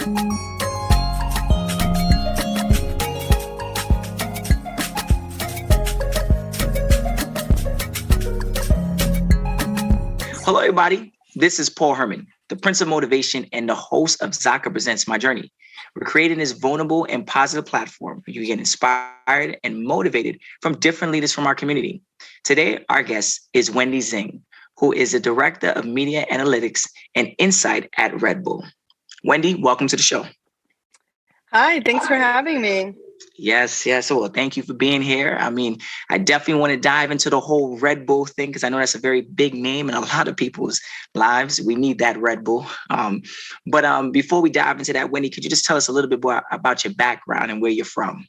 Hello, everybody. This is Paul Herman, the Prince of Motivation and the host of Zaka Presents My Journey. We're creating this vulnerable and positive platform where you get inspired and motivated from different leaders from our community. Today, our guest is Wendy Zeng, who is the Director of Media Analytics and Insight at Red Bull. Wendy, welcome to the show. Hi, thanks for having me. Yes. Well, thank you for being here. I mean, I definitely want to dive into the whole Red Bull thing because I know that's a very big name in a lot of people's lives. We need that Red Bull. But before we dive into that, Wendy, could you just tell us a little bit more about your background and where you're from?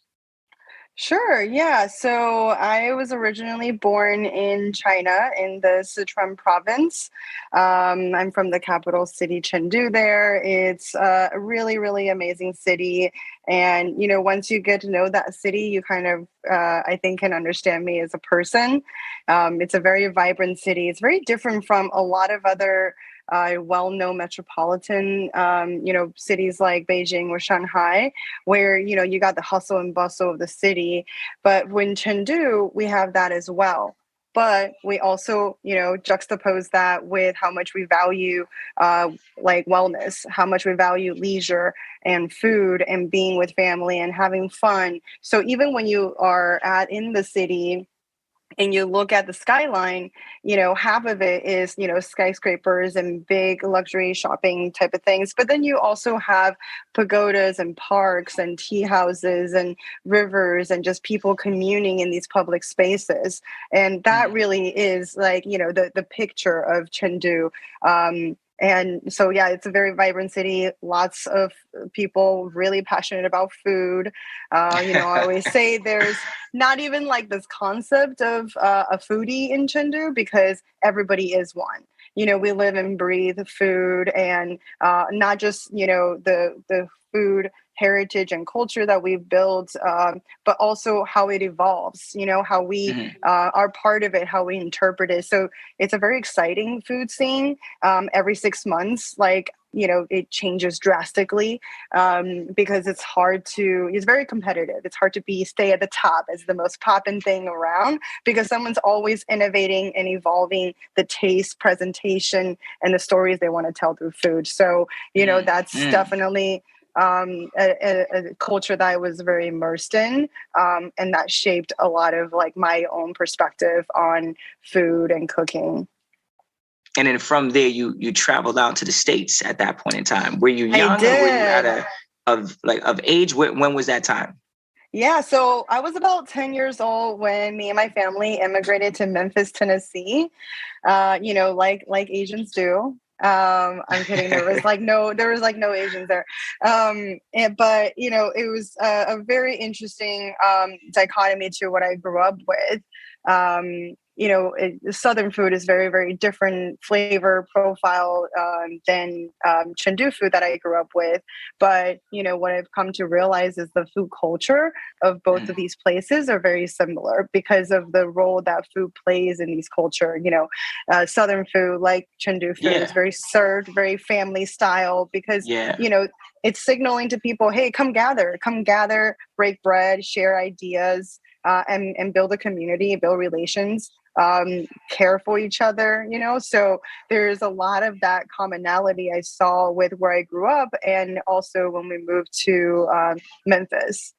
Sure, yeah. So I was originally born in China in the Sichuan province. I'm from the capital city, Chengdu there. It's a really, really amazing city. And, once you get to know that city, you kind of, I think, can understand me as a person. It's a very vibrant city. It's very different from a lot of other well-known metropolitan, cities like Beijing or Shanghai, where, you got the hustle and bustle of the city. But when Chengdu, we have that as well. But we also, juxtapose that with how much we value like wellness, how much we value leisure and food and being with family and having fun. So even when you are in the city, and you look at the skyline, half of it is, skyscrapers and big luxury shopping type of things. But then you also have pagodas and parks and tea houses and rivers and just people communing in these public spaces. And that really is like, the picture of Chengdu. And so, yeah, it's a very vibrant city. Lots of people really passionate about food. I always say there's not even like this concept of a foodie in Chengdu because everybody is one. We live and breathe food and not just, the food heritage and culture that we've built, but also how it evolves, how we are part of it, how we interpret it. So it's a very exciting food scene. Every 6 months, it changes drastically because it's very competitive. It's hard to stay at the top as the most poppin' thing around because someone's always innovating and evolving the taste, presentation, and the stories they want to tell through food. So, that's definitely a culture that I was very immersed in, and that shaped a lot of like my own perspective on food and cooking. And then from there, you traveled out to the States at that point in time. Were you young? I did. Or were you of age? When was that time? Yeah, so I was about 10 years old when me and my family immigrated to Memphis, Tennessee. Like Asians do. I'm kidding. There was no Asians there. But it was a very interesting dichotomy to what I grew up with. Southern food is very, very different flavor profile than Chengdu food that I grew up with. But, what I've come to realize is the food culture of both of these places are very similar because of the role that food plays in these culture. Southern food, like Chengdu food, is very served, very family style because, it's signaling to people, hey, come gather, break bread, share ideas, and build a community, build relations, care for each other, so there's a lot of that commonality I saw with where I grew up and also when we moved to Memphis.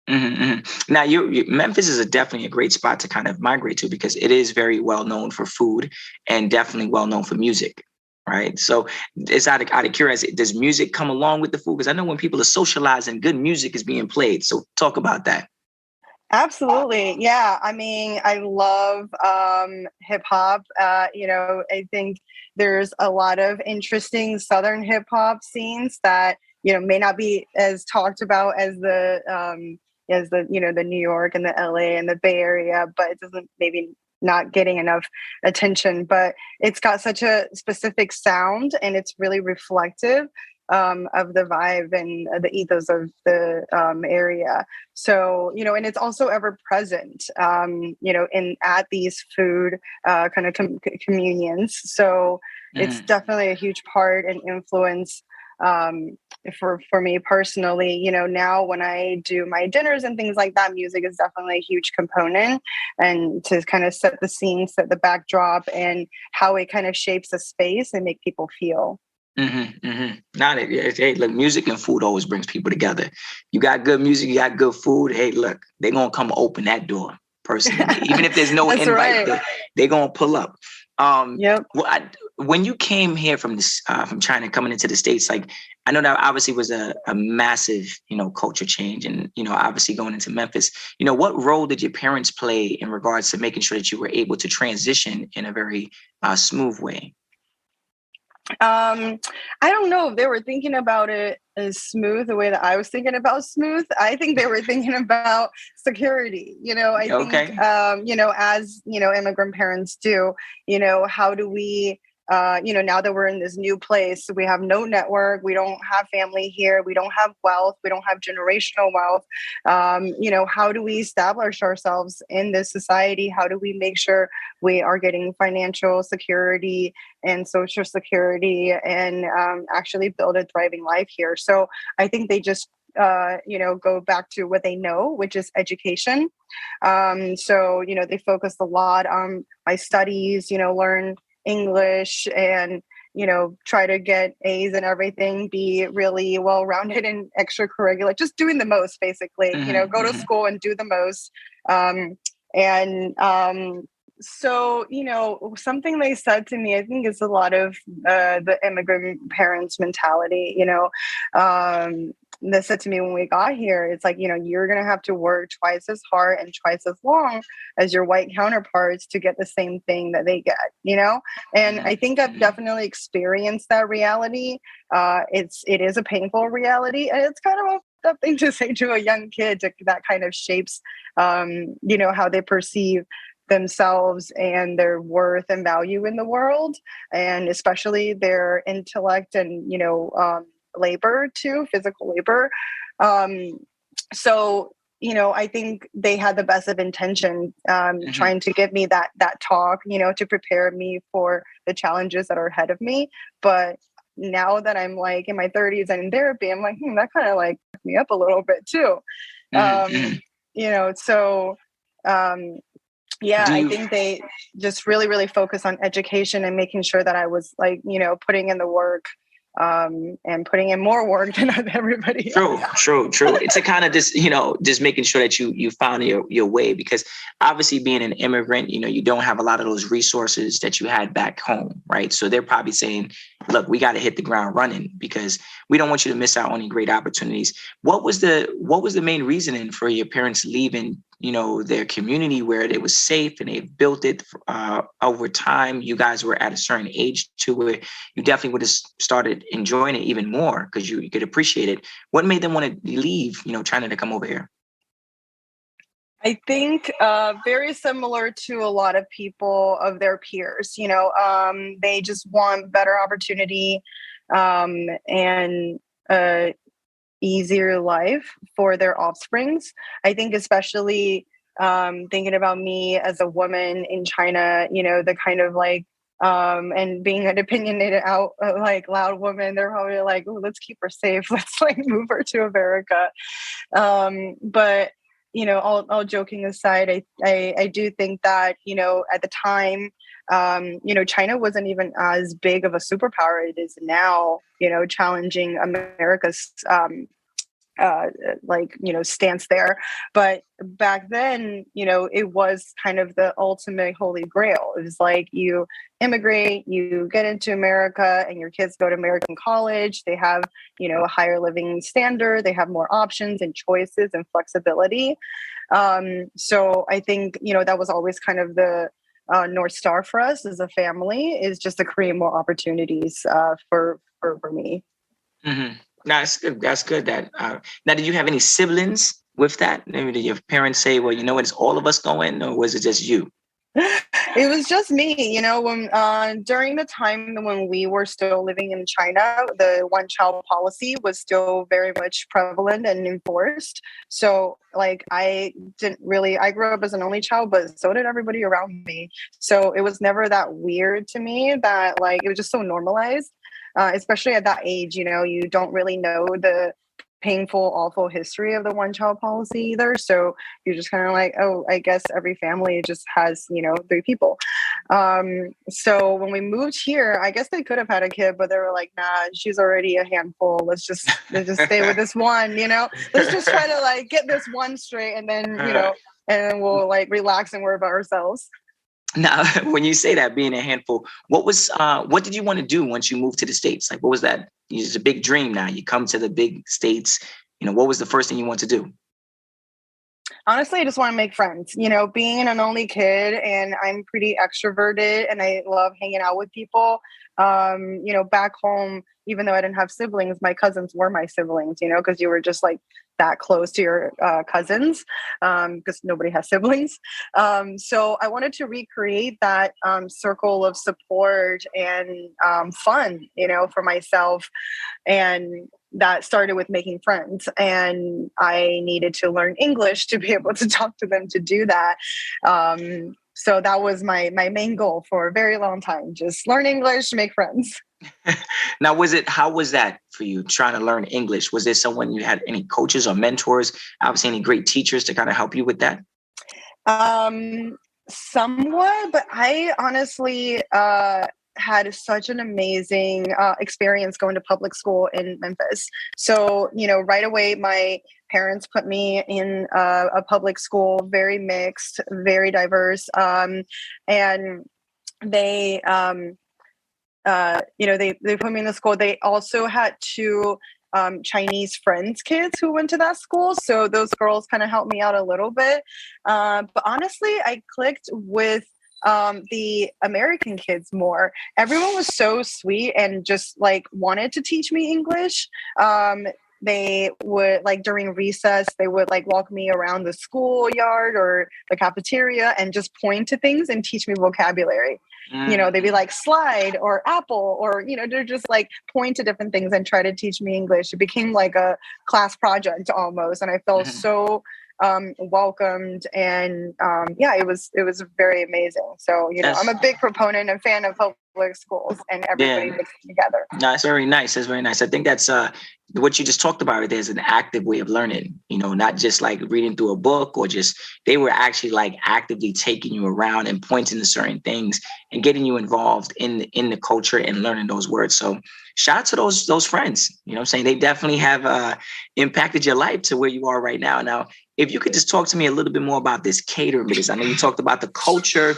Now, Memphis is definitely a great spot to kind of migrate to because it is very well known for food and definitely well known for music. Right. So it's out of curiosity, does music come along with the food? Because I know when people are socializing, good music is being played. So talk about that. Absolutely. Yeah. I mean, I love hip hop. I think there's a lot of interesting Southern hip hop scenes that, may not be as talked about as the the New York and the LA and the Bay Area, but it doesn't maybe not getting enough attention, but it's got such a specific sound and it's really reflective of the vibe and the ethos of the area. So, and it's also ever present, at these food kind of communions. So it's definitely a huge part and influence for me personally, now when I do my dinners and things like that, music is definitely a huge component, and to kind of set the scene, set the backdrop, and how it kind of shapes a space and make people feel. Not it. Hey, look, music and food always brings people together. You got good music, you got good food. Hey, look, they're gonna come open that door personally, even if there's no That's invite. right. They're gonna pull up. Yep. When you came here from from China, coming into the States, like I know that obviously was a massive, culture change, and obviously going into Memphis. What role did your parents play in regards to making sure that you were able to transition in a very smooth way? I don't know if they were thinking about it as smooth the way that I was thinking about smooth. I think they were thinking about security. I think, Okay. as, immigrant parents do, how do we, now that we're in this new place, we have no network, we don't have family here, we don't have wealth, we don't have generational wealth. How do we establish ourselves in this society? How do we make sure we are getting financial security and social security, and actually build a thriving life here? So I think they just go back to what they know, which is education. So they focused a lot on my studies, learn English, and try to get A's and everything, be really well-rounded in extracurricular, just doing the most, basically. Go to school and do the most. And so, something they said to me, I think is a lot of the immigrant parents mentality, they said to me when we got here, it's like, you're going to have to work twice as hard and twice as long as your white counterparts to get the same thing that they get, and I think I've definitely experienced that reality. It is a painful reality, and it's kind of a thing to say to a young kid, that kind of shapes, how they perceive themselves and their worth and value in the world, and especially their intellect and labor too, physical labor. So I think they had the best of intention, trying to give me that talk, to prepare me for the challenges that are ahead of me. But now that I'm like in my 30s and in therapy, I'm like, that kind of like fucked me up a little bit too. So yeah, I think they just really, really focus on education and making sure that I was like, putting in the work, and putting in more work than everybody else. True. It's a kind of just making sure that you found your way, because obviously being an immigrant, you don't have a lot of those resources that you had back home, right? So they're probably saying, look, we got to hit the ground running because we don't want you to miss out on any great opportunities. What was the main reasoning for your parents leaving, their community where it was safe and they built it over time? You guys were at a certain age to where you definitely would have started enjoying it even more because you could appreciate it. What made them want to leave, China to come over here? I think very similar to a lot of people of their peers. They just want better opportunity, and easier life for their offsprings. I think especially thinking about me as a woman in China, the kind of like, and being an opinionated out, like loud woman, they're probably like, oh, let's keep her safe. Let's like move her to America. But all joking aside, I do think that, at the time, China wasn't even as big of a superpower it is now, challenging America's stance there. But back then, it was kind of the ultimate holy grail. It was like you immigrate, you get into America, and your kids go to American college. They have, a higher living standard. They have more options and choices and flexibility. So I think, that was always kind of the North Star for us as a family, is just to create more opportunities for me. Mm-hmm. No, that's good. That now, did you have any siblings with that? Maybe did your parents say, "Well, it's all of us going," or was it just you? It was just me, when during the time when we were still living in China, the one child policy was still very much prevalent and enforced. So like I grew up as an only child, but so did everybody around me. So it was never that weird to me that like it was just so normalized. especially at that age, you don't really know the painful, awful history of the one child policy either. So you're just kind of like, oh, I guess every family just has, three people. So when we moved here, I guess they could have had a kid, but they were like, nah, she's already a handful. Let's just stay with this one, let's just try to like get this one straight, and then, and then we'll like relax and worry about ourselves. Now, when you say that, being a handful, what did you want to do once you moved to the States? Like, what was that? It's a big dream now. You come to the big States, what was the first thing you want to do? Honestly, I just want to make friends. Being an only kid, and I'm pretty extroverted and I love hanging out with people. Back home, even though I didn't have siblings, my cousins were my siblings, because you were just like that close to your cousins, because nobody has siblings. So I wanted to recreate that circle of support and fun, for myself. And that started with making friends, and I needed to learn English to be able to talk to them to do that. So that was my main goal for a very long time, just learn English, make friends. Now, how was that for you trying to learn English? Was there someone you had, any coaches or mentors, obviously any great teachers to kind of help you with that? Somewhat, but I honestly had such an amazing experience going to public school in Memphis. So, right away, my parents put me in a public school, very mixed, very diverse. And they, they put me in the school. They also had two Chinese friends kids who went to that school. So those girls kind of helped me out a little bit. But honestly, I clicked with the American kids more. Everyone was so sweet and just like wanted to teach me English. They would, like, during recess, they would like walk me around the schoolyard or the cafeteria and just point to things and teach me vocabulary. They'd be like slide or apple, or, they're just like point to different things and try to teach me English. It became like a class project almost. And I felt so welcomed, and it was very amazing. So I'm a big proponent and fan of public schools and everybody mixed together. No, it's very nice. That's very nice. I think that's what you just talked about. There's an active way of learning, not just like reading through a book, or just, they were actually like actively taking you around and pointing to certain things and getting you involved in the culture and learning those words. So shout out to those friends. I'm saying they definitely have impacted your life to where you are right now. Now, if you could just talk to me a little bit more about this catering business. I know you talked about the culture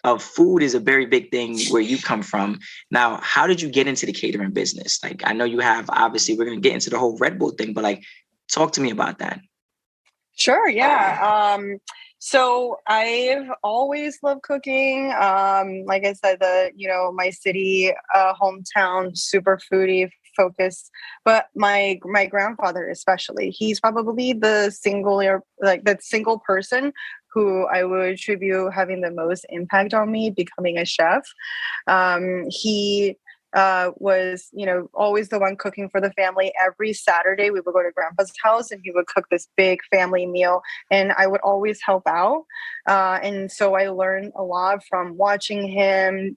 of food is a very big thing where you come from. Now, how did you get into the catering business? Like, I know you have, obviously, we're going to get into the whole Red Bull thing, but like, talk to me about that. Sure. Yeah. So I've always loved cooking. Like I said, my city, hometown, super foodie focused, but my grandfather, especially, he's probably the single person who I would attribute having the most impact on me becoming a chef. He was, always the one cooking for the family. Every Saturday we would go to grandpa's house and he would cook this big family meal, and I would always help out. And so I learned a lot from watching him,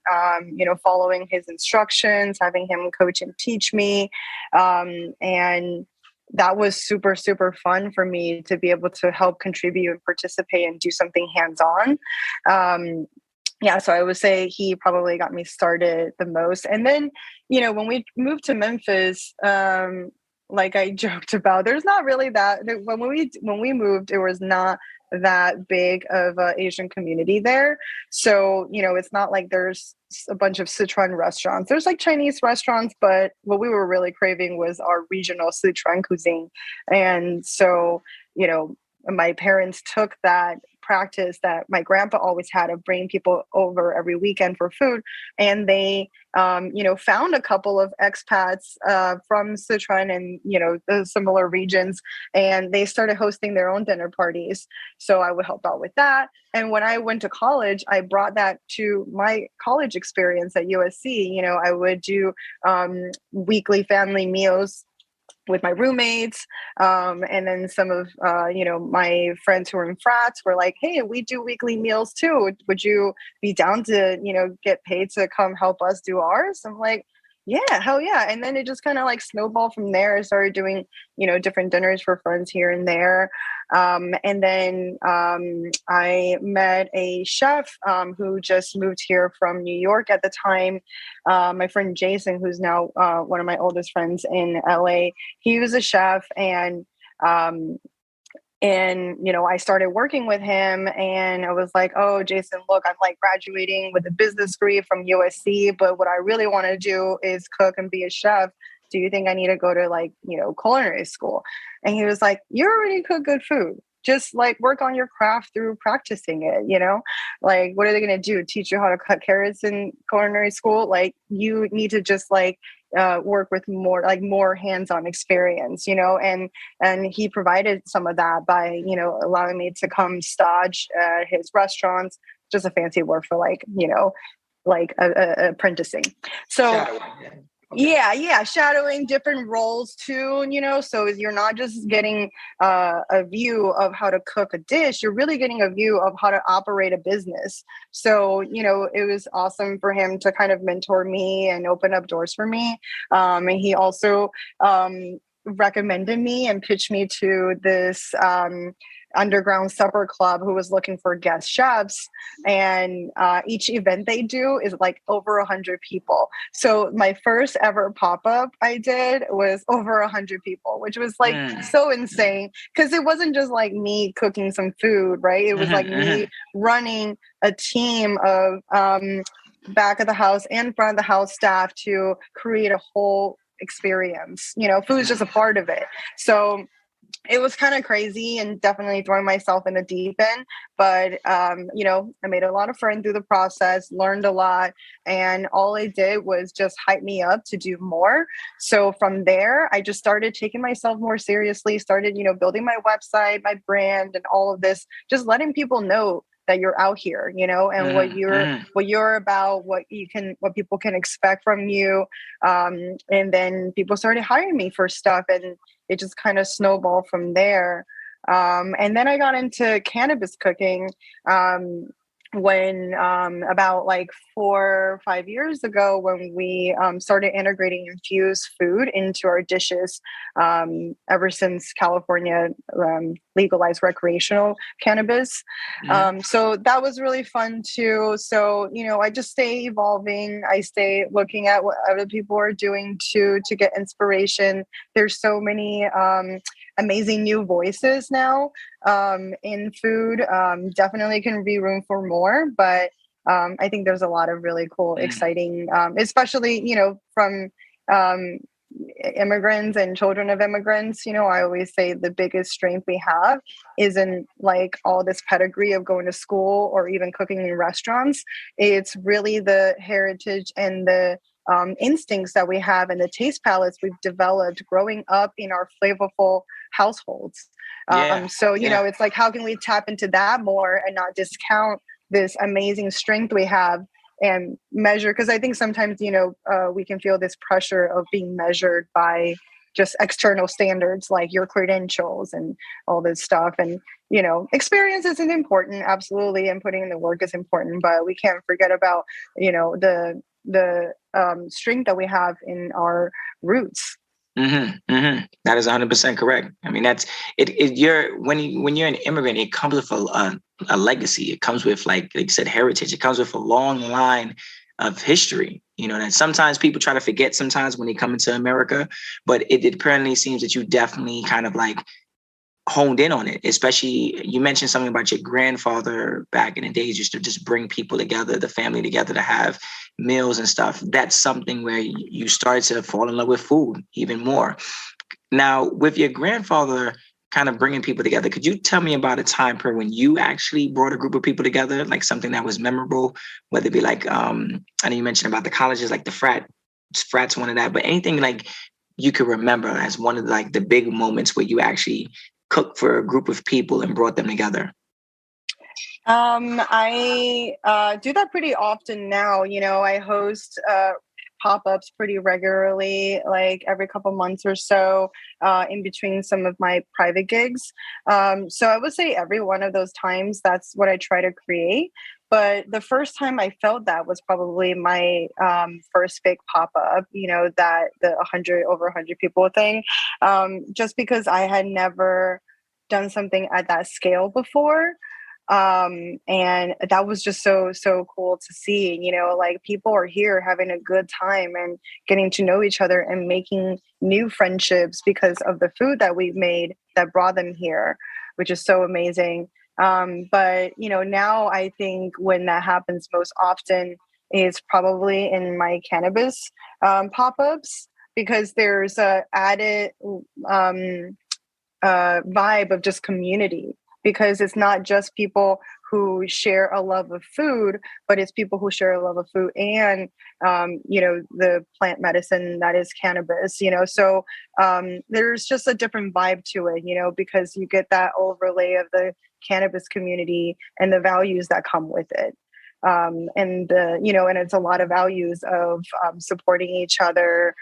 following his instructions, having him coach and teach me. And that was super, super fun for me to be able to help contribute and participate and do something hands-on. So I would say he probably got me started the most. And then, when we moved to Memphis, like I joked about, there's not really that, when we moved, it was not that big of an Asian community there. So, it's not like there's a bunch of Sichuan restaurants. There's like Chinese restaurants, but what we were really craving was our regional Sichuan cuisine. And so, my parents took that practice that my grandpa always had of bringing people over every weekend for food, and they found a couple of expats from Sichuan and the similar regions, and they started hosting their own dinner parties. So I would help out with that. And when I went to college, I brought that to my college experience at USC. I would do weekly family meals with my roommates. And then some of, my friends who were in frats were like, hey, we do weekly meals too. Would you be down to, get paid to come help us do ours? I'm like, Yeah, hell yeah. And then it just kind of like snowballed from there. I started doing, different dinners for friends here and there. And then I met a chef who just moved here from New York at the time. My friend Jason, who's now one of my oldest friends in LA, he was a chef, um, I started working with him, and I was like, oh, Jason, look, I'm like graduating with a business degree from USC, but what I really want to do is cook and be a chef. Do you think I need to go to like, culinary school? And he was like, you already cook good food. Just like work on your craft through practicing it. Like, what are they going to do? Teach you how to cut carrots in culinary school? Like, you need to just like work with more hands-on experience, and he provided some of that by allowing me to come stage at his restaurants, just a fancy word for apprenticing. So Shadowing, yeah. Okay. yeah, shadowing different roles too, so you're not just getting a view of how to cook a dish, you're really getting a view of how to operate a business. So it was awesome for him to kind of mentor me and open up doors for me. And he also recommended me and pitched me to this underground supper club who was looking for guest chefs, and each event they do is like over 100 people. So my first ever pop-up I did was over 100 people, which was like so insane, because it wasn't just like me cooking some food, right? It was like me running a team of back of the house and front of the house staff to create a whole experience. Food is just a part of it. So it was kind of crazy and definitely throwing myself in the deep end. But, I made a lot of friends through the process, learned a lot. And all it did was just hype me up to do more. So from there, I just started taking myself more seriously, started, building my website, my brand, and all of this, just letting people know that you're out here, and what you're about, what people can expect from you. And then people started hiring me for stuff, and it just kind of snowballed from there. And then I got into cannabis cooking when about like 4 or 5 years ago, when we started integrating infused food into our dishes, ever since California legalized recreational cannabis. So that was really fun too. So, I just stay evolving. I stay looking at what other people are doing to get inspiration. There's so many amazing new voices now in food. Definitely can be room for more, but I think there's a lot of really cool, exciting, especially, from immigrants and children of immigrants. I always say the biggest strength we have isn't like all this pedigree of going to school or even cooking in restaurants. It's really the heritage and the instincts that we have and the taste palettes we've developed growing up in our flavorful households. It's like, how can we tap into that more and not discount this amazing strength we have and measure? Because I think sometimes, we can feel this pressure of being measured by just external standards, like your credentials and all this stuff. And, experience isn't important, absolutely, and putting in the work is important, but we can't forget about, the strength that we have in our roots. That is 100% correct. I mean, that's it. When you're an immigrant, it comes with a legacy. It comes with, like you said, heritage. It comes with a long line of history. That sometimes people try to forget sometimes when they come into America, but it apparently seems that you definitely kind of like honed in on it. Especially, you mentioned something about your grandfather back in the days used to just bring people together, the family together, to have meals and stuff. That's something where you start to fall in love with food even more. Now, with your grandfather kind of bringing people together, could you tell me about a time period when you actually brought a group of people together, like something that was memorable, whether it be like, I know you mentioned about the colleges, like the frats, one of that, but anything like you could remember as one of like the big moments where you actually cooked for a group of people and brought them together? I do that pretty often now. I host pop-ups pretty regularly, like every couple months or so, in between some of my private gigs. So I would say every one of those times, that's what I try to create. But the first time I felt that was probably my first big pop-up, that the 100 people thing, just because I had never done something at that scale before. And that was just so cool to see, like people are here having a good time and getting to know each other and making new friendships because of the food that we've made that brought them here, which is so amazing. But now I think when that happens most often is probably in my cannabis pop-ups, because there's a added vibe of just community, because it's not just people who share a love of food, but it's people who share a love of food and the plant medicine that is cannabis. So there's just a different vibe to it, because you get that overlay of the cannabis community and the values that come with it. And it's a lot of values of supporting each other,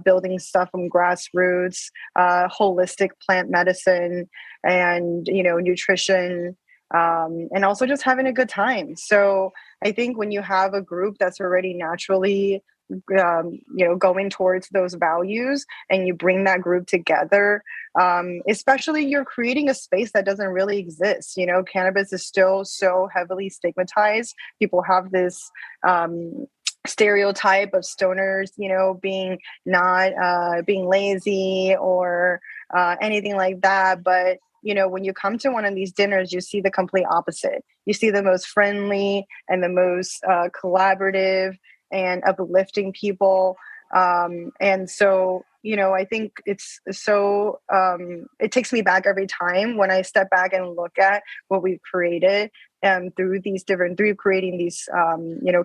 building stuff from grassroots, holistic plant medicine, and nutrition, and also just having a good time. So I think when you have a group that's already naturally going towards those values, and you bring that group together, especially you're creating a space that doesn't really exist. Cannabis is still so heavily stigmatized. People have this stereotype of stoners, being not being lazy or anything like that. But when you come to one of these dinners, you see the complete opposite. You see the most friendly and the most collaborative and uplifting people. And so, I think it's so, it takes me back every time when I step back and look at what we've created through creating these,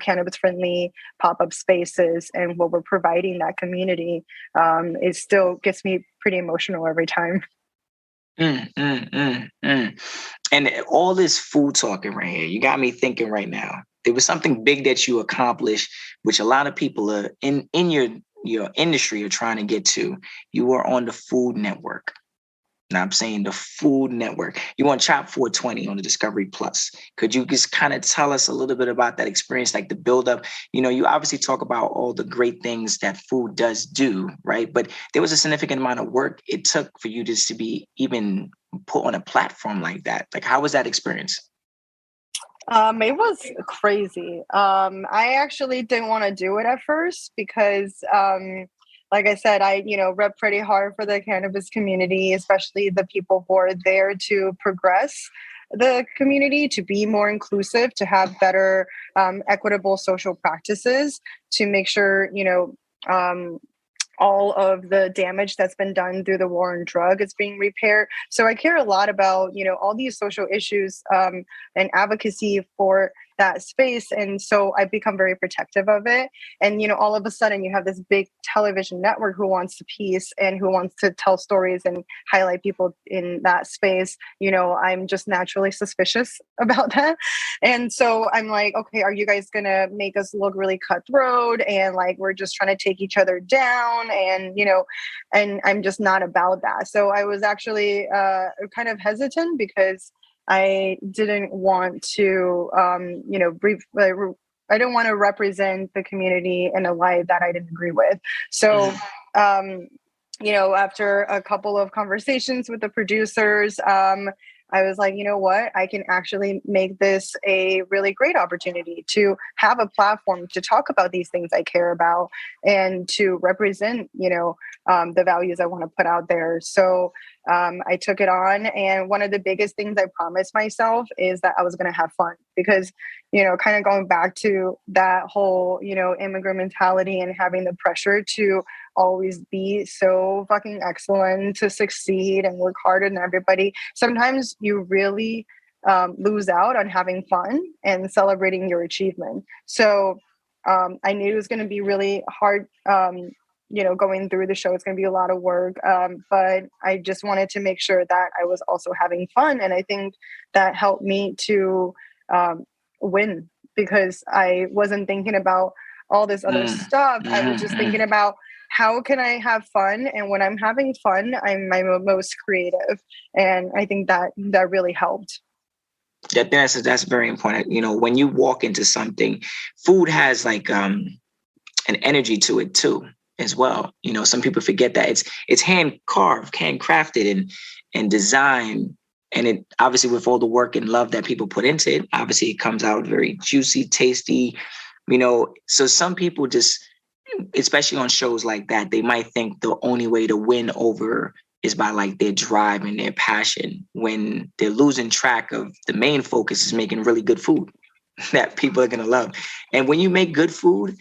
cannabis friendly pop-up spaces, and what we're providing that community. It still gets me pretty emotional every time. And all this food talking right here, you got me thinking right now. There was something big that you accomplished, which a lot of people are in your industry are trying to get to. You were on the Food Network. Now I'm saying the Food Network. You on Chop 420 on the Discovery Plus. Could you just kind of tell us a little bit about that experience, like the buildup? You obviously talk about all the great things that food does do, right? But there was a significant amount of work it took for you just to be even put on a platform like that. Like, how was that experience? It was crazy. I actually didn't want to do it at first because, like I said, I, rep pretty hard for the cannabis community, especially the people who are there to progress the community, to be more inclusive, to have better, equitable social practices, to make sure, all of the damage that's been done through the war on drug is being repaired. So I care a lot about, all these social issues and advocacy for that space. And so I've become very protective of it. And, all of a sudden you have this big television network who wants to piece and who wants to tell stories and highlight people in that space. I'm just naturally suspicious about that. And so I'm like, okay, are you guys going to make us look really cutthroat and like we're just trying to take each other down? And, and I'm just not about that. So I was actually kind of hesitant because I didn't want to, I don't want to represent the community in a light that I didn't agree with. So, after a couple of conversations with the producers, I was like, you know what? I can actually make this a really great opportunity to have a platform to talk about these things I care about and to represent, the values I want to put out there. So I took it on. And one of the biggest things I promised myself is that I was going to have fun because, kind of going back to that whole, immigrant mentality and having the pressure to always be so fucking excellent, to succeed and work harder than everybody. Sometimes you really lose out on having fun and celebrating your achievement. So I knew it was going to be really hard, going through the show. It's going to be a lot of work, but I just wanted to make sure that I was also having fun. And I think that helped me to win because I wasn't thinking about all this other stuff. I was just thinking about how can I have fun? And when I'm having fun, I'm my most creative. And I think that really helped. That's very important. You know, when you walk into something, food has like an energy to it too, as well. You know, some people forget that it's hand carved, hand crafted, and designed. And it obviously, with all the work and love that people put into it, obviously it comes out very juicy, tasty. You know, so some people just, especially on shows like that, they might think the only way to win over is by like their drive and their passion, when they're losing track of the main focus is making really good food that people are going to love. And when you make good food,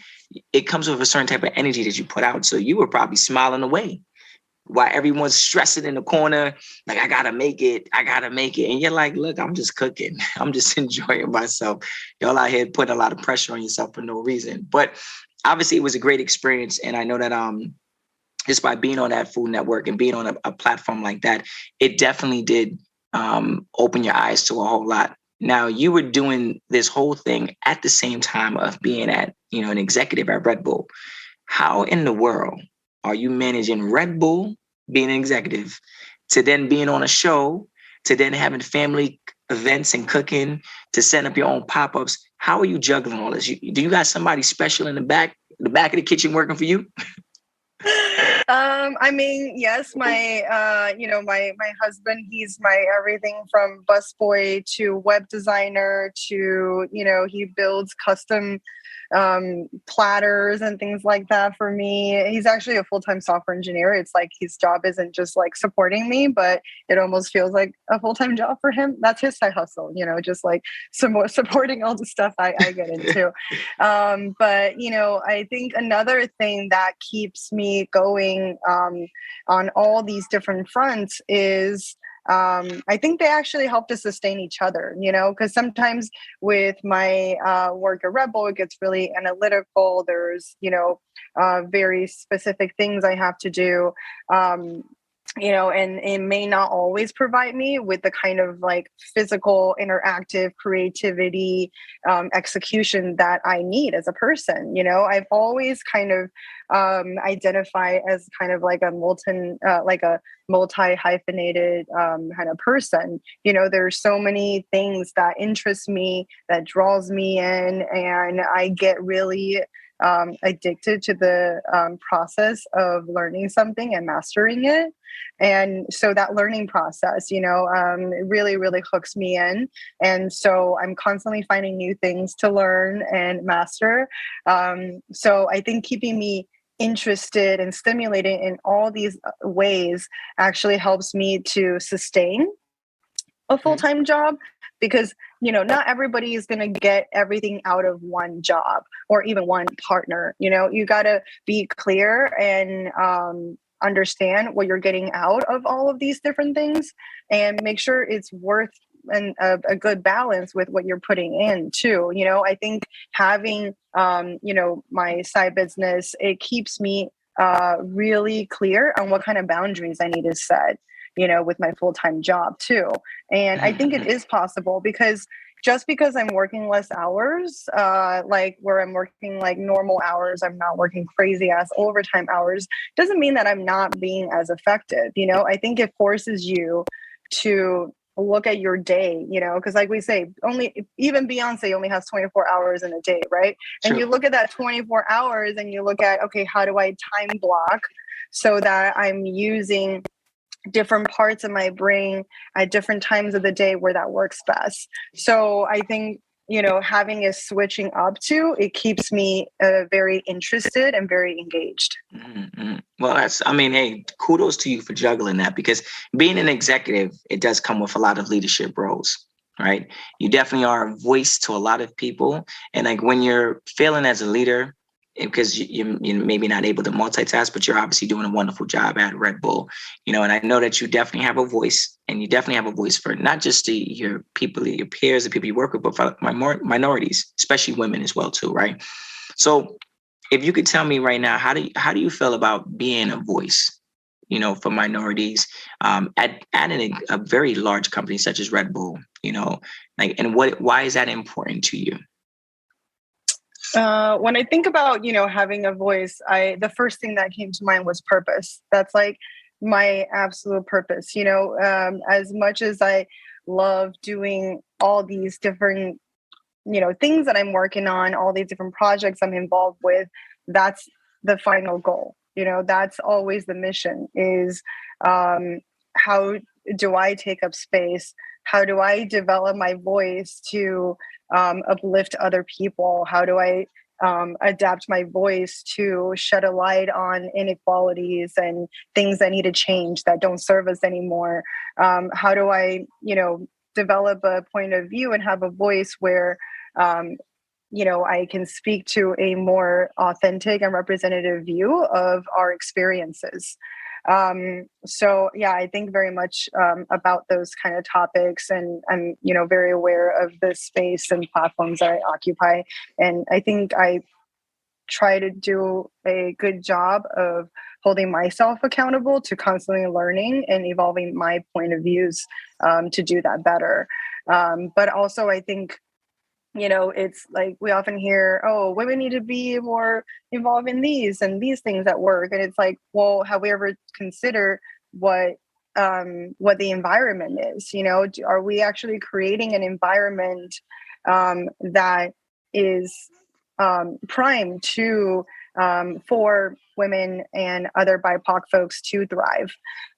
it comes with a certain type of energy that you put out. So you were probably smiling away while everyone's stressing in the corner, like, I gotta make it, I gotta make it. And you're like, look, I'm just cooking. I'm just enjoying myself. Y'all out here putting a lot of pressure on yourself for no reason. But obviously it was a great experience. And I know that just by being on that Food Network and being on a platform like that, it definitely did open your eyes to a whole lot. Now, you were doing this whole thing at the same time of being an executive at Red Bull. How in the world are you managing Red Bull, being an executive, to then being on a show, to then having family events and cooking, to setting up your own pop-ups? How are you juggling all this? Do you got somebody special in the back of the kitchen working for you? I mean, yes, my husband, he's my everything from busboy to web designer to, he builds custom platters and things like that for me. He's actually a full-time software engineer. It's like his job isn't just like supporting me, but it almost feels like a full-time job for him. That's his side hustle, just like supporting all the stuff I get into. But I think another thing that keeps me going on all these different fronts is I think they actually help to sustain each other, because sometimes with my work at Red Bull, it gets really analytical. There's, very specific things I have to do. And it may not always provide me with the kind of like physical, interactive creativity, execution that I need as a person. I've always kind of identify as kind of like a multi hyphenated kind of person. There's so many things that interest me, that draws me in, and I get really addicted to the process of learning something and mastering it. And so that learning process, it really, really hooks me in. And so I'm constantly finding new things to learn and master. So I think keeping me interested and stimulated in all these ways actually helps me to sustain a full-time job, because not everybody is going to get everything out of one job or even one partner. You got to be clear and understand what you're getting out of all of these different things, and make sure it's worth and a good balance with what you're putting in too. I think having my side business, it keeps me really clear on what kind of boundaries I need to set with my full-time job too. And I think it is possible, because just because I'm working less hours, like where I'm working like normal hours, I'm not working crazy ass overtime hours, doesn't mean that I'm not being as effective. I think it forces you to look at your day, because like we say, even Beyonce only has 24 hours in a day, right? True. And you look at that 24 hours and you look at, okay, how do I time block so that I'm using different parts of my brain at different times of the day where that works best. So I think, having a switching up to, it keeps me very interested and very engaged. Mm-hmm. Well, hey, kudos to you for juggling that, because being an executive, it does come with a lot of leadership roles, right? You definitely are a voice to a lot of people. And like when you're failing as a leader, because you're maybe not able to multitask, but you're obviously doing a wonderful job at Red Bull, and I know that you definitely have a voice, and you definitely have a voice for not just your people, your peers, the people you work with, but for minorities, especially women as well too, right? So if you could tell me right now, how do you feel about being a voice, for minorities at a very large company such as Red Bull, and why is that important to you? When I think about, having a voice, the first thing that came to mind was purpose. That's like my absolute purpose. As much as I love doing all these different, things that I'm working on, all these different projects I'm involved with. That's the final goal. That's always the mission is, how do I take up space? How do I develop my voice to uplift other people? How do I adapt my voice to shed a light on inequalities and things that need to change that don't serve us anymore? How do I, develop a point of view and have a voice where, I can speak to a more authentic and representative view of our experiences. So yeah, I think very much about those kind of topics, and I'm, very aware of the space and platforms that I occupy. And I think I try to do a good job of holding myself accountable to constantly learning and evolving my point of views to do that better. But also, I think, it's like we often hear, oh, women need to be more involved in these and these things at work. And it's like, well, have we ever considered what the environment is? Are we actually creating an environment that is primed to for women and other BIPOC folks to thrive?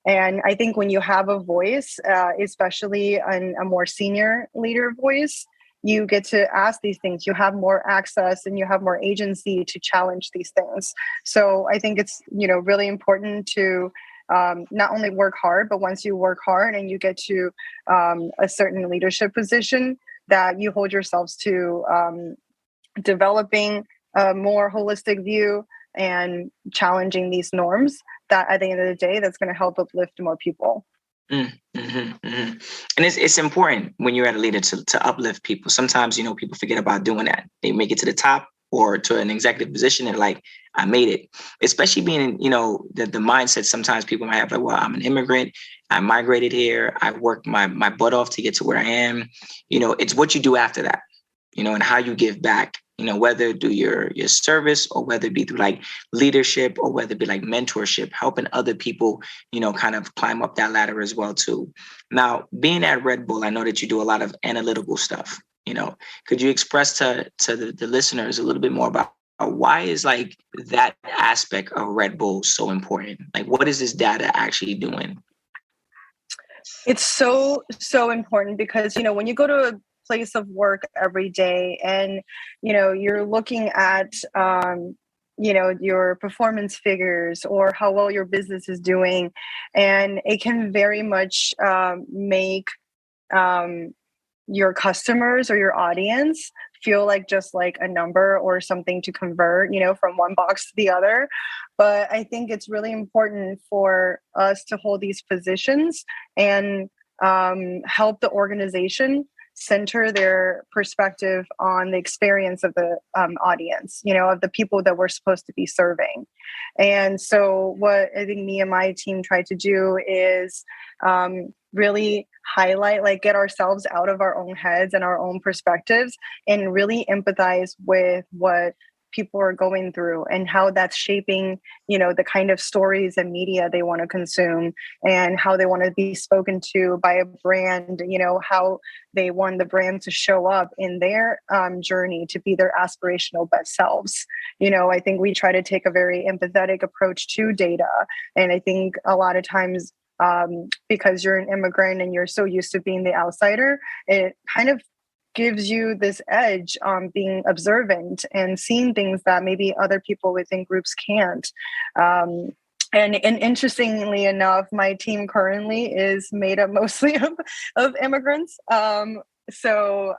And I think when you have a voice, especially a more senior leader voice, you get to ask these things. You have more access and you have more agency to challenge these things. So I think it's, really important to not only work hard, but once you work hard and you get to a certain leadership position, that you hold yourselves to developing a more holistic view and challenging these norms, that at the end of the day, that's going to help uplift more people. And it's important when you're at a leader to uplift people. Sometimes, people forget about doing that. They make it to the top or to an executive position and like, I made it. Especially being, the mindset sometimes people might have like, well, I'm an immigrant. I migrated here. I worked my butt off to get to where I am. It's what you do after that, and how you give back. Whether through your service or whether it be through like leadership or whether it be like mentorship, helping other people, kind of climb up that ladder as well too. Now, being at Red Bull, I know that you do a lot of analytical stuff. Could you express to the listeners a little bit more about why is like that aspect of Red Bull so important? Like, what is this data actually doing? It's so important because, when you go to a place of work every day and, you're looking at, your performance figures or how well your business is doing, and it can very much make your customers or your audience feel like just like a number or something to convert, from one box to the other. But I think it's really important for us to hold these positions and help the organization center their perspective on the experience of the audience, of the people that we're supposed to be serving. And so what I think me and my team try to do is really highlight, like get ourselves out of our own heads and our own perspectives and really empathize with what people are going through and how that's shaping, the kind of stories and media they want to consume and how they want to be spoken to by a brand, how they want the brand to show up in their journey to be their aspirational best selves. I think we try to take a very empathetic approach to data. And I think a lot of times, because you're an immigrant and you're so used to being the outsider, it kind of gives you this edge on being observant and seeing things that maybe other people within groups can't. And interestingly enough, my team currently is made up mostly of immigrants. So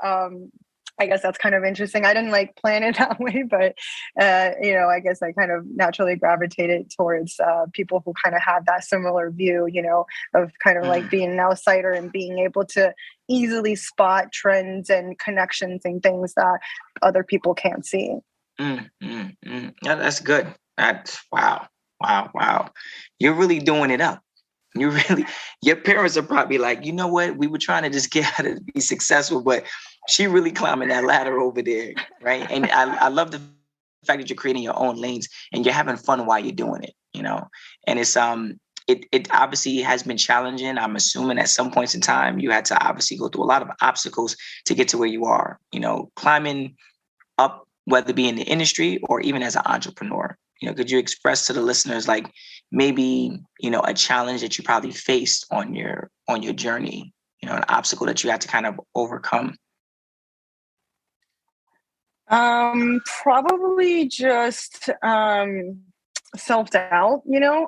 I guess that's kind of interesting. I didn't like plan it that way, but I guess I kind of naturally gravitated towards people who kind of have that similar view, of kind of like being an outsider and being able to easily spot trends and connections and things that other people can't see. Yeah, that's good. That's wow. You're really doing it up. Your parents are probably like, you know what? We were trying to just get her to be successful, but she really climbing that ladder over there, right? And I love the fact that you're creating your own lanes and you're having fun while you're doing it, And it's it obviously has been challenging. I'm assuming at some points in time you had to obviously go through a lot of obstacles to get to where you are, climbing up, whether it be in the industry or even as an entrepreneur. Could you express to the listeners, like, maybe, a challenge that you probably faced on your journey, an obstacle that you had to kind of overcome? Probably just self-doubt.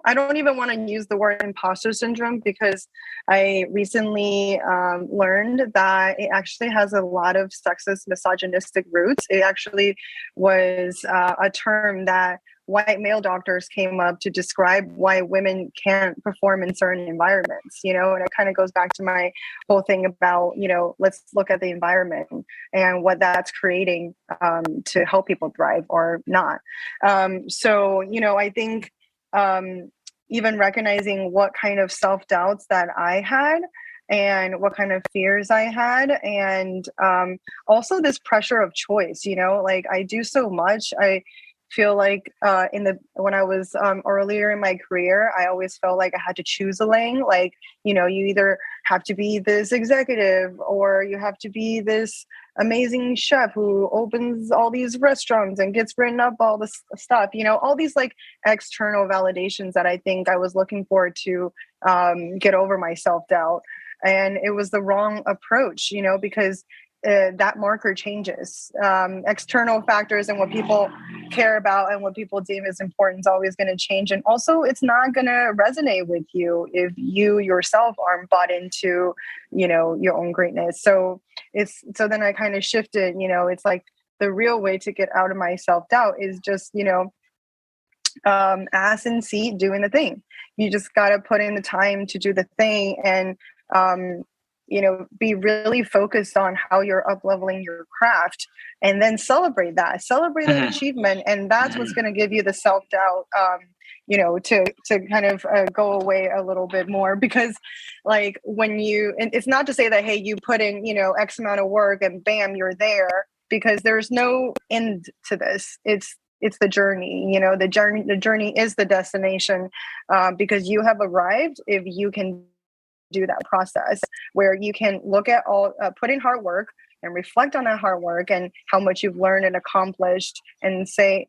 I don't even want to use the word imposter syndrome, because I recently learned that it actually has a lot of sexist, misogynistic roots. It actually was a term that white male doctors came up to describe why women can't perform in certain environments, and it kind of goes back to my whole thing about, let's look at the environment and what that's creating to help people thrive or not. So, I think even recognizing what kind of self-doubts that I had and what kind of fears I had, and also this pressure of choice, like I do so much. I feel like when I was earlier in my career, I always felt like I had to choose a lane. Like, you either have to be this executive, or you have to be this amazing chef who opens all these restaurants and gets written up all this stuff, all these like external validations that I think I was looking for to get over my self-doubt. And it was the wrong approach, because that marker changes. External factors and what people care about and what people deem as important is always going to change. And also, it's not going to resonate with you if you yourself aren't bought into, your own greatness. So then I kind of shifted, it's like the real way to get out of my self-doubt is just, ass in seat doing the thing. You just got to put in the time to do the thing, and be really focused on how you're up leveling your craft, and then celebrate that achievement. And that's what's going to give you the self-doubt, to kind of go away a little bit more. Because like and it's not to say that, hey, you put in, X amount of work and bam, you're there, because there's no end to this. It's the journey, the journey is the destination, because you have arrived if you can do that process, where you can look at all, put in hard work and reflect on that hard work and how much you've learned and accomplished, and say,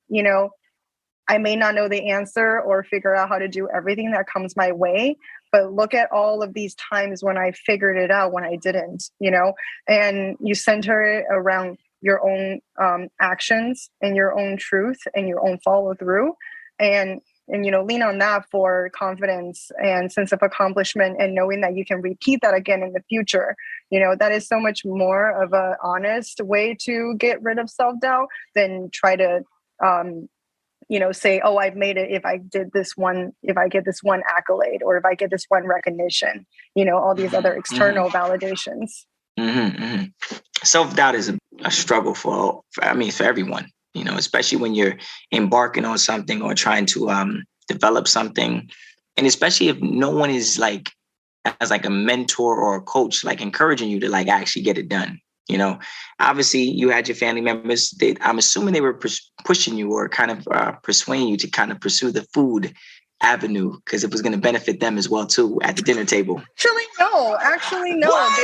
I may not know the answer or figure out how to do everything that comes my way, but look at all of these times when I figured it out when I didn't, and you center it around your own actions and your own truth and your own follow through, and lean on that for confidence and sense of accomplishment, and knowing that you can repeat that again in the future. That is so much more of an honest way to get rid of self-doubt than try to, say, oh, I've made it if I get this one accolade, or if I get this one recognition, all these other external validations. Self-doubt is a struggle for everyone, especially when you're embarking on something or trying to develop something. And especially if no one is like, as like a mentor or a coach, like encouraging you to like actually get it done. Obviously you had your family members. I'm assuming they were pushing you or kind of persuading you to kind of pursue the food avenue, because it was going to benefit them as well too at the dinner table. Actually no. What?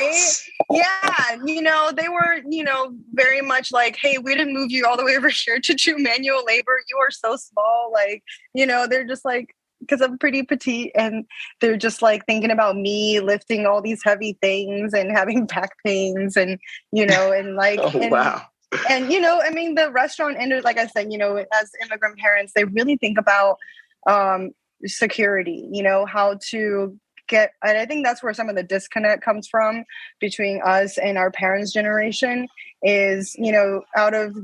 They were, very much like, hey, we didn't move you all the way over here to do manual labor. You are so small. Like, they're just like, because I'm pretty petite, and they're just like thinking about me lifting all these heavy things and having back pains, and, and like, wow. And, the restaurant ended, like I said, as immigrant parents, they really think about security, how to get, and I think that's where some of the disconnect comes from between us and our parents' generation is, out of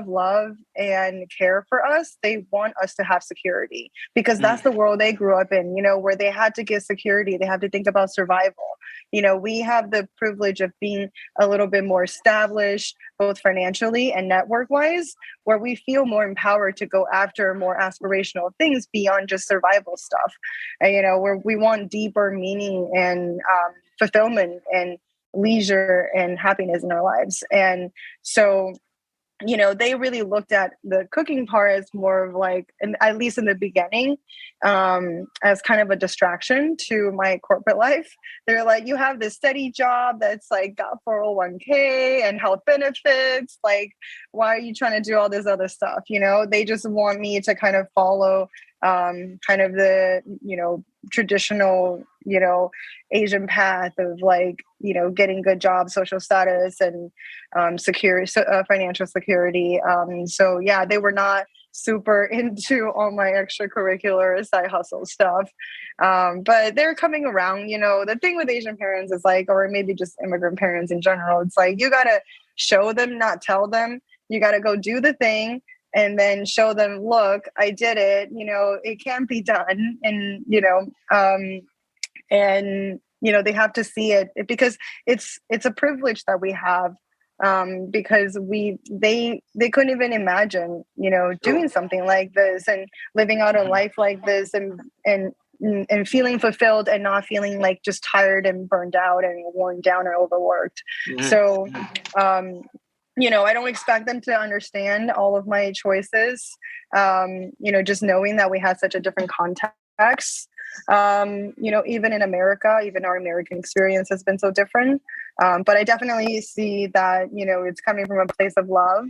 love and care for us, they want us to have security, because that's the world they grew up in, where they had to get security. They have to think about survival. We have the privilege of being a little bit more established, both financially and network wise, where we feel more empowered to go after more aspirational things beyond just survival stuff. And, where we want deeper meaning and fulfillment and leisure and happiness in our lives. And so they really looked at the cooking part as more of like, and at least in the beginning, as kind of a distraction to my corporate life. They're like, you have this steady job that's like got 401k and health benefits. Like, why are you trying to do all this other stuff? They just want me to kind of follow kind of the, traditional, Asian path of like, getting good jobs, social status, and financial security. So yeah, they were not super into all my extracurricular side hustle stuff. But they're coming around. The thing with Asian parents is like, or maybe just immigrant parents in general, it's like, you got to show them, not tell them. You got to go do the thing and then show them, look, I did it, it can be done. And, they have to see it because it's a privilege that we have, because they couldn't even imagine, doing something like this and living out a life like this and feeling fulfilled and not feeling like just tired and burned out and worn down or overworked. Mm-hmm. So, I don't expect them to understand all of my choices. Just knowing that we had such a different context. Even in America, even our American experience has been so different. But I definitely see that, it's coming from a place of love,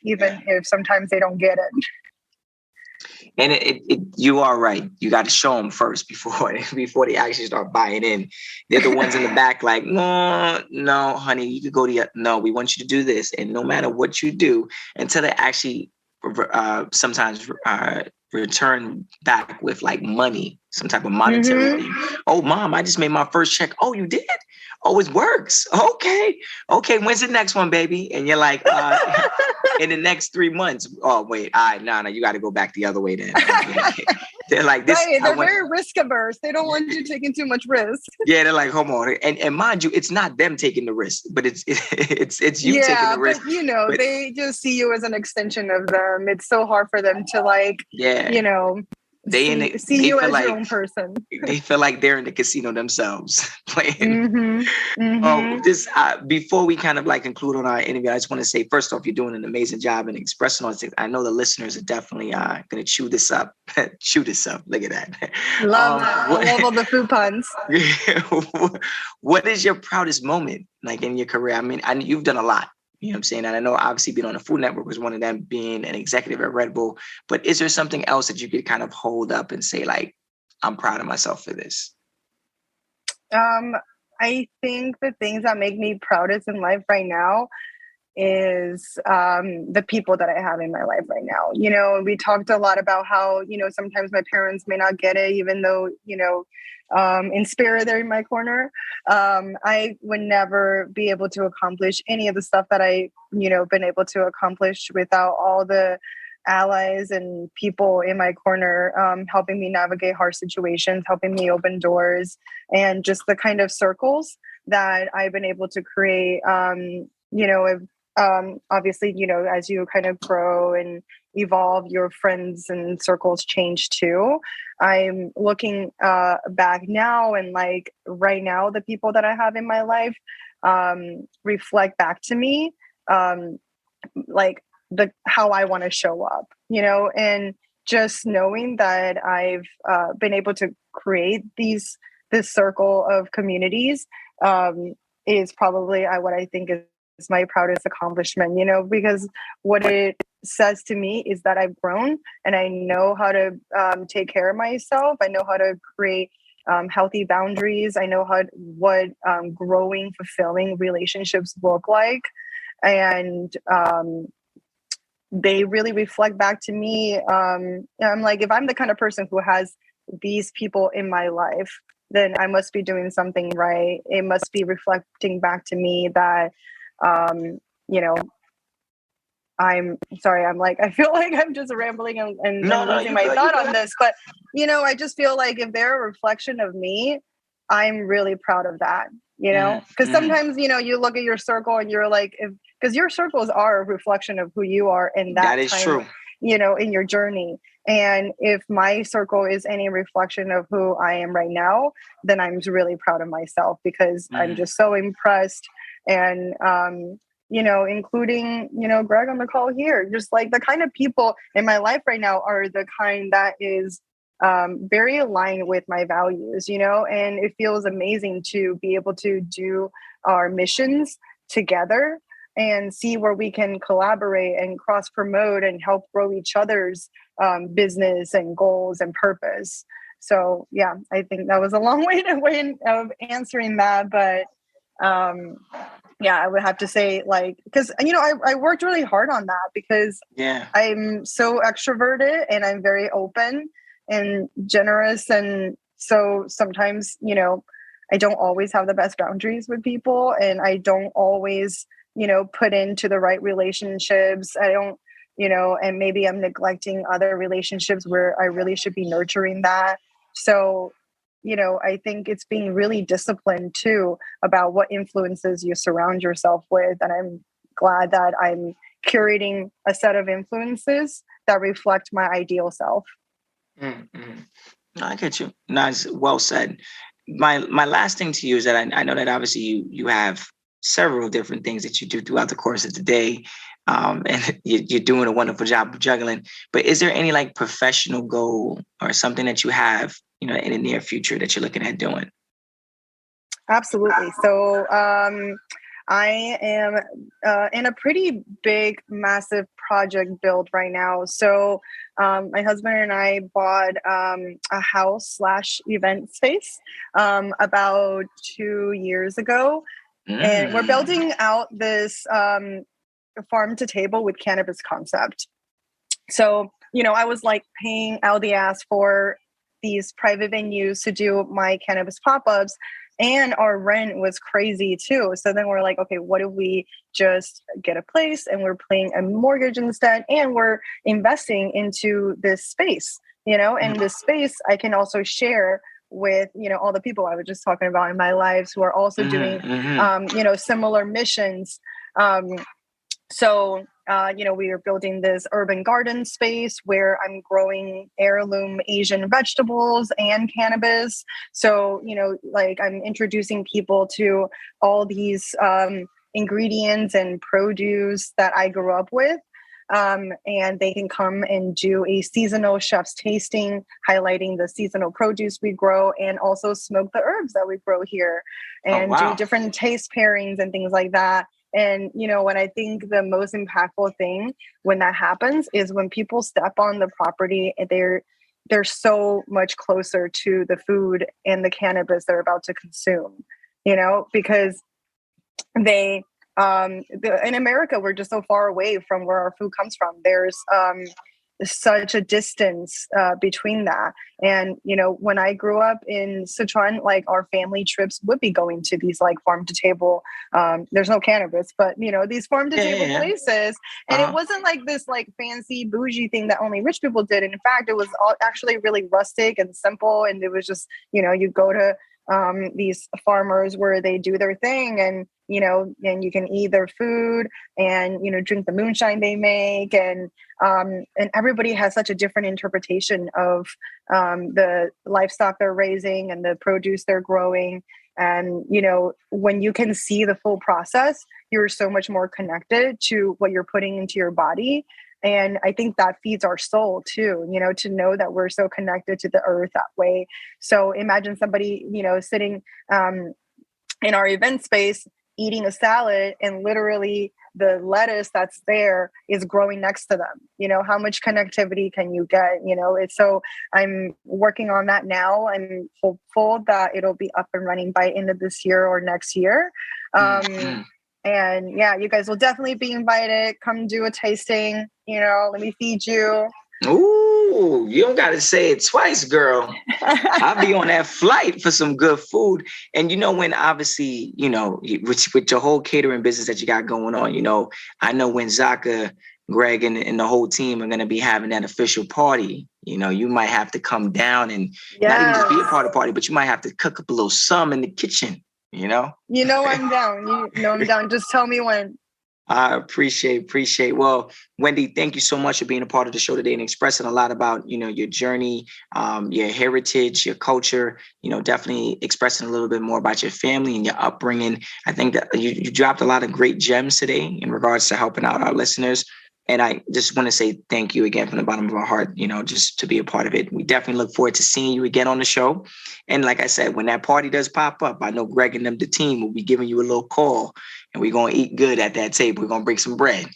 even if sometimes they don't get it. And you are right. You got to show them first before they actually start buying in. They're the ones in the back like, no, honey, you could go to no, we want you to do this. And no matter what you do, until they actually sometimes return back with like money, some type of monetary thing. Oh, mom, I just made my first check. Oh, you did? Oh, it works. Okay. When's the next one, baby? And you're like, in the next 3 months. Oh, wait. All right. No, you got to go back the other way then. They're like this. Right, they're very risk averse. They don't want you taking too much risk. Yeah, they're like, hold on. And mind you, it's not them taking the risk, but it's you taking the risk. But, they just see you as an extension of them. It's so hard for them to like, see you as like, your own person. They feel like they're in the casino themselves playing. Before we kind of like conclude on our interview, I just want to say, first off, you're doing an amazing job in expressing all this. I know the listeners are definitely going to chew this up. Look at that. Love that. I love all the food puns. What is your proudest moment like in your career? I mean, you've done a lot. You know what I'm saying? And I know obviously being on the Food Network was one of them, being an executive at Red Bull. But is there something else that you could kind of hold up and say, like, I'm proud of myself for this? I think the things that make me proudest in life right now is the people that I have in my life right now. We talked a lot about how, sometimes my parents may not get it, even though, in spirit, they're in my corner. I would never be able to accomplish any of the stuff that I, been able to accomplish without all the allies and people in my corner, helping me navigate hard situations, helping me open doors, and just the kind of circles that I've been able to create. Obviously, as you kind of grow and evolve, your friends and circles change too. I'm looking back now, and like right now, the people that I have in my life reflect back to me, like how I want to show up, and just knowing that I've been able to create this circle of communities is probably what I think is my proudest accomplishment, because what it says to me is that I've grown and I know how to take care of myself. I know how to create healthy boundaries. I know what growing, fulfilling relationships look like. And they really reflect back to me. I'm like, if I'm the kind of person who has these people in my life, then I must be doing something right. It must be reflecting back to me that, I'm sorry. I feel like I'm just rambling and losing my thought on this, but I just feel like if they're a reflection of me, I'm really proud of that, because sometimes, you look at your circle and you're like, because your circles are a reflection of who you are in that is time, true. In your journey. And if my circle is any reflection of who I am right now, then I'm really proud of myself, because I'm just so impressed and including, Greg on the call here. Just like the kind of people in my life right now are the kind that is very aligned with my values, and it feels amazing to be able to do our missions together and see where we can collaborate and cross promote and help grow each other's business and goals and purpose. So yeah, I think that was a long way of answering that, but yeah, I would have to say, like, because I worked really hard on that because I'm so extroverted and I'm very open and generous, and so sometimes I don't always have the best boundaries with people, and I don't always put into the right relationships. I don't and maybe I'm neglecting other relationships where I really should be nurturing that. So I think it's being really disciplined too about what influences you surround yourself with. And I'm glad that I'm curating a set of influences that reflect my ideal self. Mm-hmm. No, I get you. Nice, well said. My last thing to you is that I know that obviously you have several different things that you do throughout the course of the day, and you're doing a wonderful job of juggling. But is there any like professional goal or something that you have, in the near future that you're looking at doing? Absolutely. So I am in a pretty big, massive project build right now. So my husband and I bought a house / event space about 2 years ago. And we're building out this farm to table with cannabis concept. So, I was like paying out the ass for these private venues to do my cannabis pop-ups, and our rent was crazy too. So then we're like, okay, what if we just get a place and we're paying a mortgage instead, and we're investing into this space, and this space I can also share with, all the people I was just talking about in my lives who are also doing, similar missions. So, we are building this urban garden space where I'm growing heirloom Asian vegetables and cannabis. So, like I'm introducing people to all these ingredients and produce that I grew up with. And they can come and do a seasonal chef's tasting, highlighting the seasonal produce we grow, and also smoke the herbs that we grow here, and do different taste pairings and things like that. And, when I think the most impactful thing when that happens is when people step on the property, they're so much closer to the food and the cannabis they're about to consume, because they, in America, we're just so far away from where our food comes from. There's such a distance between that. And, when I grew up in Sichuan, like our family trips would be going to these like farm to table. There's no cannabis, but, these farm to table places. And it wasn't like this like fancy bougie thing that only rich people did. In fact, it was actually really rustic and simple. And it was just, you go to these farmers where they do their thing, and and you can eat their food and drink the moonshine they make, and everybody has such a different interpretation of the livestock they're raising and the produce they're growing. And when you can see the full process, you're so much more connected to what you're putting into your body. And I think that feeds our soul too, to know that we're so connected to the earth that way. So imagine somebody, sitting in our event space, eating a salad, and literally the lettuce that's there is growing next to them. How much connectivity can you get? It's so I'm working on that now. I'm hopeful that it'll be up and running by end of this year or next year. And yeah, you guys will definitely be invited. Come do a tasting, let me feed you. Ooh, you don't got to say it twice, girl. I'll be on that flight for some good food. And when obviously, with your whole catering business that you got going on, I know when Zaka, Greg, and the whole team are going to be having that official party, you might have to come down and not even just be a part of the party, but you might have to cook up a little some in the kitchen, I'm down. I'm down. Just tell me when. I appreciate. Well, Wendy, thank you so much for being a part of the show today and expressing a lot about, your journey, your heritage, your culture, definitely expressing a little bit more about your family and your upbringing. I think that you dropped a lot of great gems today in regards to helping out our listeners. And I just want to say thank you again from the bottom of our heart, just to be a part of it. We definitely look forward to seeing you again on the show. And like I said, when that party does pop up, I know Greg and them, the team, will be giving you a little call and we're going to eat good at that table. We're going to break some bread.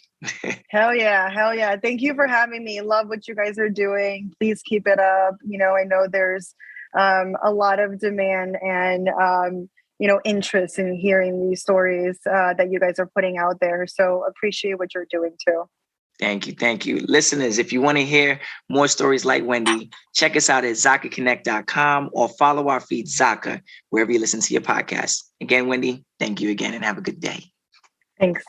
Hell yeah. Hell yeah. Thank you for having me. Love what you guys are doing. Please keep it up. I know there's a lot of demand and, interest in hearing these stories that you guys are putting out there. So appreciate what you're doing too. Thank you. Thank you. Listeners, if you want to hear more stories like Wendy, check us out at ZakaConnect.com or follow our feed Zaka, wherever you listen to your podcast. Again, Wendy, thank you again and have a good day. Thanks.